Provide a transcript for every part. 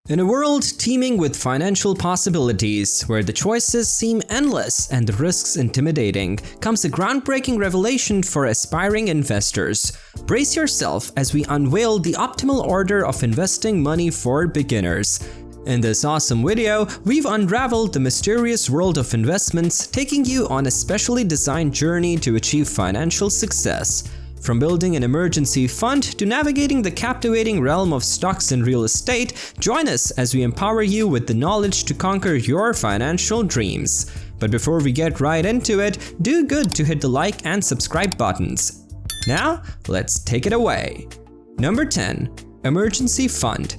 In a world teeming with financial possibilities, where the choices seem endless and the risks intimidating, comes a groundbreaking revelation for aspiring investors. Brace yourself as we unveil the optimal order of investing money for beginners. In this awesome video, we've unraveled the mysterious world of investments, taking you on a specially designed journey to achieve financial success. From building an emergency fund to navigating the captivating realm of stocks and real estate, join us as we empower you with the knowledge to conquer your financial dreams. But before we get right into it, do good to hit the like and subscribe buttons. Now, let's take it away. Number 10. Emergency Fund.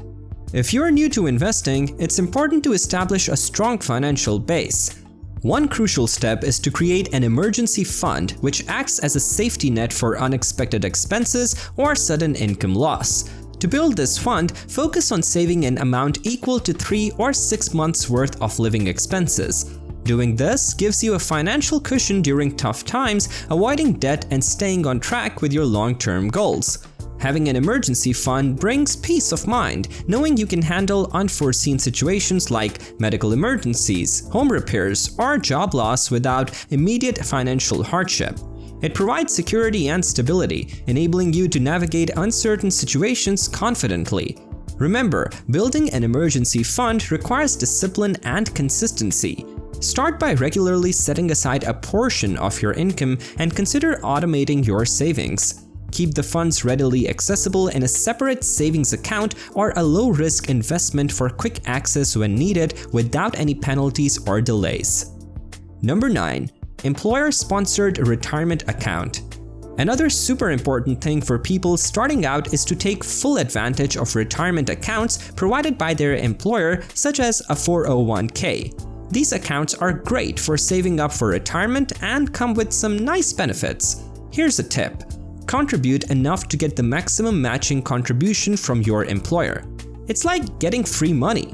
If you're new to investing, it's important to establish a strong financial base. One crucial step is to create an emergency fund, which acts as a safety net for unexpected expenses or sudden income loss. To build this fund, focus on saving an amount equal to 3 or 6 months' worth of living expenses. Doing this gives you a financial cushion during tough times, avoiding debt and staying on track with your long-term goals. Having an emergency fund brings peace of mind, knowing you can handle unforeseen situations like medical emergencies, home repairs, or job loss without immediate financial hardship. It provides security and stability, enabling you to navigate uncertain situations confidently. Remember, building an emergency fund requires discipline and consistency. Start by regularly setting aside a portion of your income and consider automating your savings. Keep the funds readily accessible in a separate savings account or a low-risk investment for quick access when needed without any penalties or delays. Number 9. Employer-sponsored retirement account. Another super important thing for people starting out is to take full advantage of retirement accounts provided by their employer, such as a 401k. These accounts are great for saving up for retirement and come with some nice benefits. Here's a tip. Contribute enough to get the maximum matching contribution from your employer. It's like getting free money.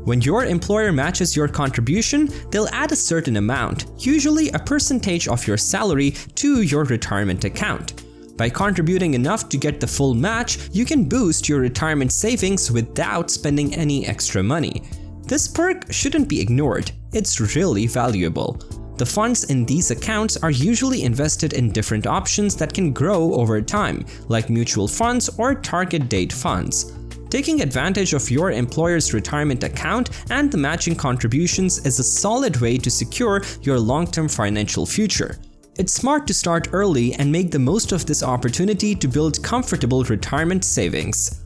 When your employer matches your contribution, they'll add a certain amount, usually a percentage of your salary, to your retirement account. By contributing enough to get the full match, you can boost your retirement savings without spending any extra money. This perk shouldn't be ignored. It's really valuable. The funds in these accounts are usually invested in different options that can grow over time, like mutual funds or target date funds. Taking advantage of your employer's retirement account and the matching contributions is a solid way to secure your long-term financial future. It's smart to start early and make the most of this opportunity to build comfortable retirement savings.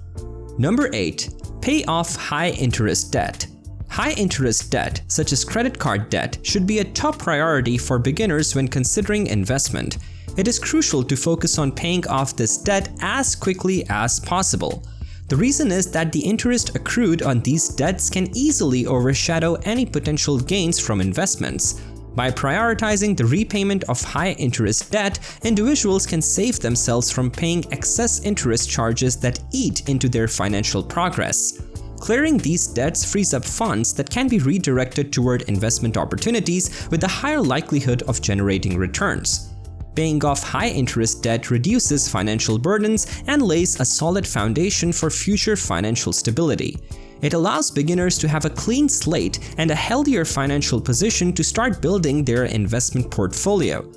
Number 8. Pay off high-interest debt. High-interest debt, such as credit card debt, should be a top priority for beginners when considering investment. It is crucial to focus on paying off this debt as quickly as possible. The reason is that the interest accrued on these debts can easily overshadow any potential gains from investments. By prioritizing the repayment of high-interest debt, individuals can save themselves from paying excess interest charges that eat into their financial progress. Clearing these debts frees up funds that can be redirected toward investment opportunities with a higher likelihood of generating returns. Paying off high-interest debt reduces financial burdens and lays a solid foundation for future financial stability. It allows beginners to have a clean slate and a healthier financial position to start building their investment portfolio.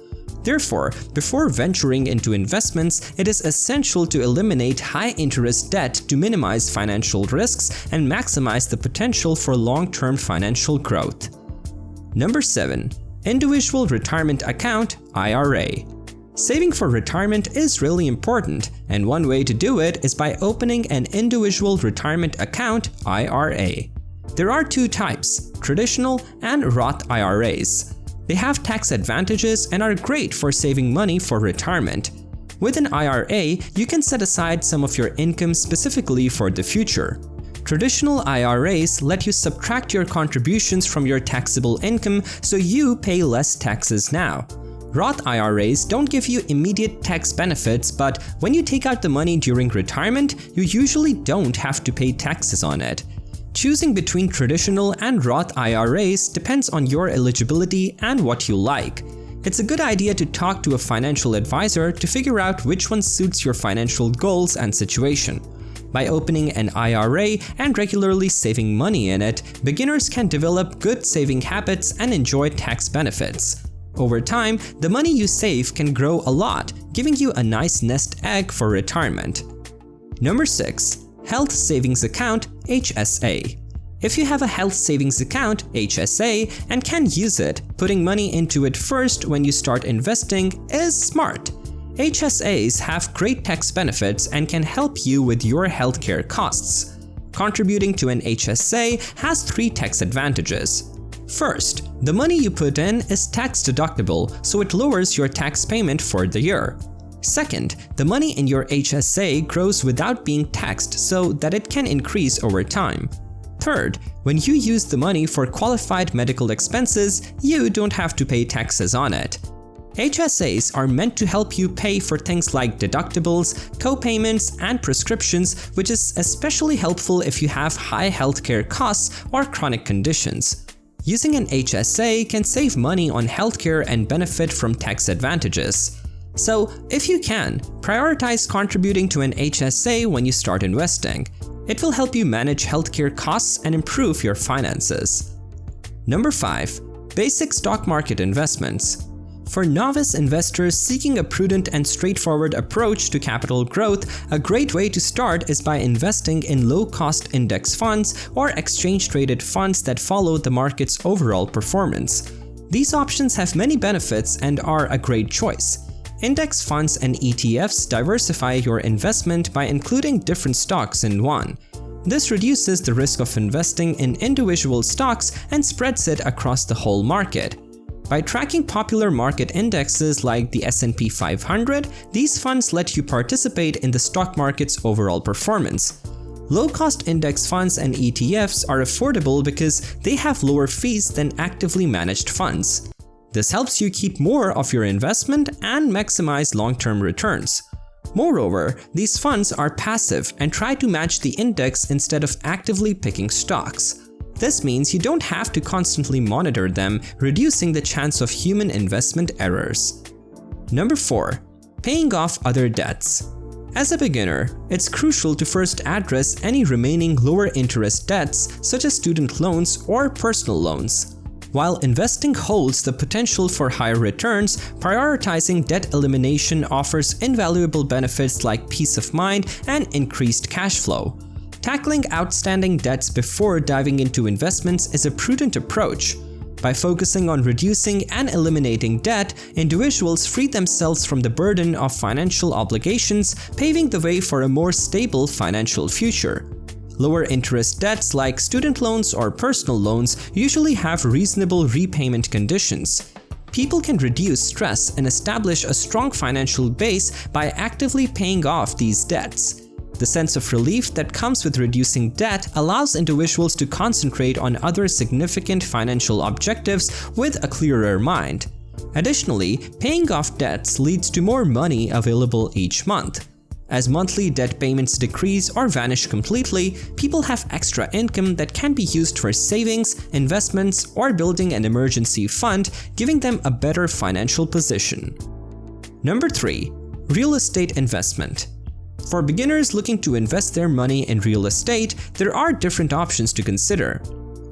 Therefore, before venturing into investments, it is essential to eliminate high-interest debt to minimize financial risks and maximize the potential for long-term financial growth. Number 7. Individual Retirement Account (IRA). Saving for retirement is really important, and one way to do it is by opening an Individual Retirement Account (IRA). There are two types, traditional and Roth IRAs. They have tax advantages and are great for saving money for retirement. With an IRA, you can set aside some of your income specifically for the future. Traditional IRAs let you subtract your contributions from your taxable income, so you pay less taxes now. Roth IRAs don't give you immediate tax benefits, but when you take out the money during retirement, you usually don't have to pay taxes on it. Choosing between traditional and Roth IRAs depends on your eligibility and what you like. It's a good idea to talk to a financial advisor to figure out which one suits your financial goals and situation. By opening an IRA and regularly saving money in it, beginners can develop good saving habits and enjoy tax benefits. Over time, the money you save can grow a lot, giving you a nice nest egg for retirement. Number 6. Health Savings Account (HSA). If you have a health savings account (HSA) and can use it, putting money into it first when you start investing is smart. HSAs have great tax benefits and can help you with your healthcare costs. Contributing to an HSA has 3 tax advantages. First, the money you put in is tax deductible, so it lowers your tax payment for the year. Second, the money in your HSA grows without being taxed so that it can increase over time. Third, when you use the money for qualified medical expenses, you don't have to pay taxes on it. HSAs are meant to help you pay for things like deductibles, co-payments, and prescriptions, which is especially helpful if you have high healthcare costs or chronic conditions. Using an HSA can save money on healthcare and benefit from tax advantages. So, if you can, prioritize contributing to an HSA when you start investing. It will help you manage healthcare costs and improve your finances. Number 5. Basic stock market investments. For novice investors seeking a prudent and straightforward approach to capital growth, a great way to start is by investing in low-cost index funds or exchange-traded funds that follow the market's overall performance. These options have many benefits and are a great choice. Index funds and ETFs diversify your investment by including different stocks in one. This reduces the risk of investing in individual stocks and spreads it across the whole market. By tracking popular market indexes like the S&P 500, these funds let you participate in the stock market's overall performance. Low-cost index funds and ETFs are affordable because they have lower fees than actively managed funds. This helps you keep more of your investment and maximize long-term returns. Moreover, these funds are passive and try to match the index instead of actively picking stocks. This means you don't have to constantly monitor them, reducing the chance of human investment errors. Number 4. Paying off other debts. As a beginner, it's crucial to first address any remaining lower interest debts such as student loans or personal loans. While investing holds the potential for higher returns, prioritizing debt elimination offers invaluable benefits like peace of mind and increased cash flow. Tackling outstanding debts before diving into investments is a prudent approach. By focusing on reducing and eliminating debt, individuals free themselves from the burden of financial obligations, paving the way for a more stable financial future. Lower interest debts like student loans or personal loans usually have reasonable repayment conditions. People can reduce stress and establish a strong financial base by actively paying off these debts. The sense of relief that comes with reducing debt allows individuals to concentrate on other significant financial objectives with a clearer mind. Additionally, paying off debts leads to more money available each month. As monthly debt payments decrease or vanish completely, people have extra income that can be used for savings, investments, or building an emergency fund, giving them a better financial position. Number 3. Real estate investment. For beginners looking to invest their money in real estate, there are different options to consider.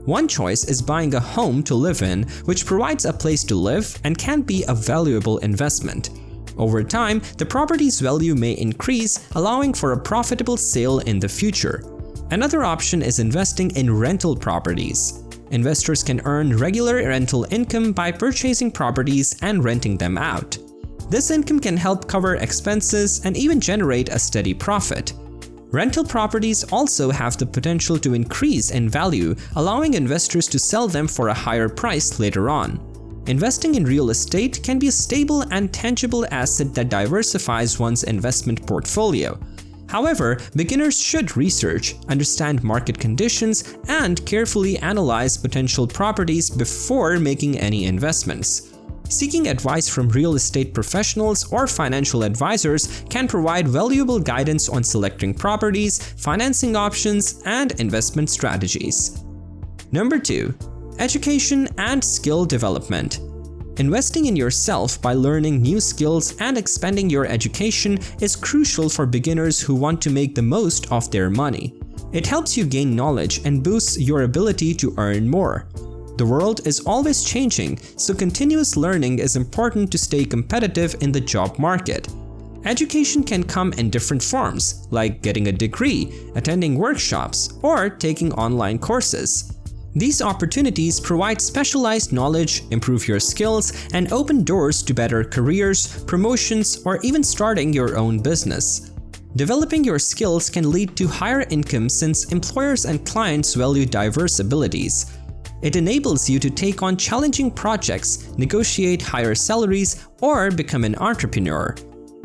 One choice is buying a home to live in, which provides a place to live and can be a valuable investment. Over time, the property's value may increase, allowing for a profitable sale in the future. Another option is investing in rental properties. Investors can earn regular rental income by purchasing properties and renting them out. This income can help cover expenses and even generate a steady profit. Rental properties also have the potential to increase in value, allowing investors to sell them for a higher price later on. Investing in real estate can be a stable and tangible asset that diversifies one's investment portfolio. However, beginners should research, understand market conditions, and carefully analyze potential properties before making any investments. Seeking advice from real estate professionals or financial advisors can provide valuable guidance on selecting properties, financing options, and investment strategies. Number 2. Education and skill development. Investing in yourself by learning new skills and expanding your education is crucial for beginners who want to make the most of their money. It helps you gain knowledge and boosts your ability to earn more. The world is always changing, so continuous learning is important to stay competitive in the job market. Education can come in different forms, like getting a degree, attending workshops, or taking online courses. These opportunities provide specialized knowledge, improve your skills, and open doors to better careers, promotions, or even starting your own business. Developing your skills can lead to higher income since employers and clients value diverse abilities. It enables you to take on challenging projects, negotiate higher salaries, or become an entrepreneur.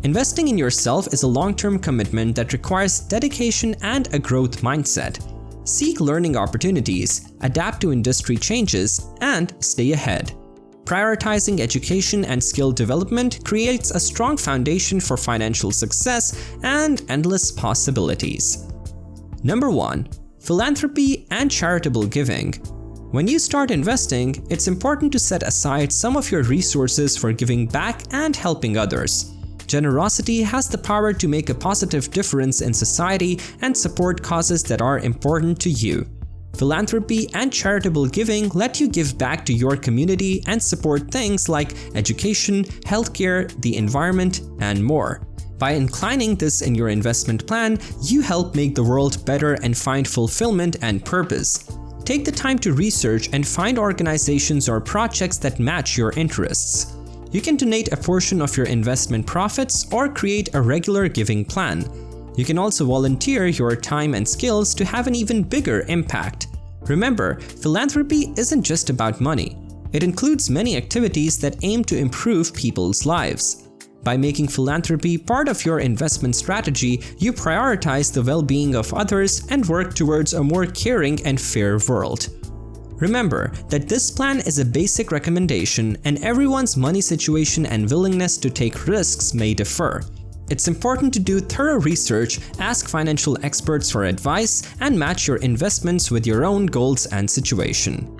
Investing in yourself is a long-term commitment that requires dedication and a growth mindset. Seek learning opportunities, adapt to industry changes, and stay ahead. Prioritizing education and skill development creates a strong foundation for financial success and endless possibilities. Number 1. Philanthropy and charitable giving. When you start investing, it's important to set aside some of your resources for giving back and helping others. Generosity has the power to make a positive difference in society and support causes that are important to you. Philanthropy and charitable giving let you give back to your community and support things like education, healthcare, the environment, and more. By inclining this in your investment plan, you help make the world better and find fulfillment and purpose. Take the time to research and find organizations or projects that match your interests. You can donate a portion of your investment profits or create a regular giving plan. You can also volunteer your time and skills to have an even bigger impact. Remember, philanthropy isn't just about money. It includes many activities that aim to improve people's lives. By making philanthropy part of your investment strategy, you prioritize the well-being of others and work towards a more caring and fair world. Remember that this plan is a basic recommendation and everyone's money situation and willingness to take risks may differ. It's important to do thorough research, ask financial experts for advice, and match your investments with your own goals and situation.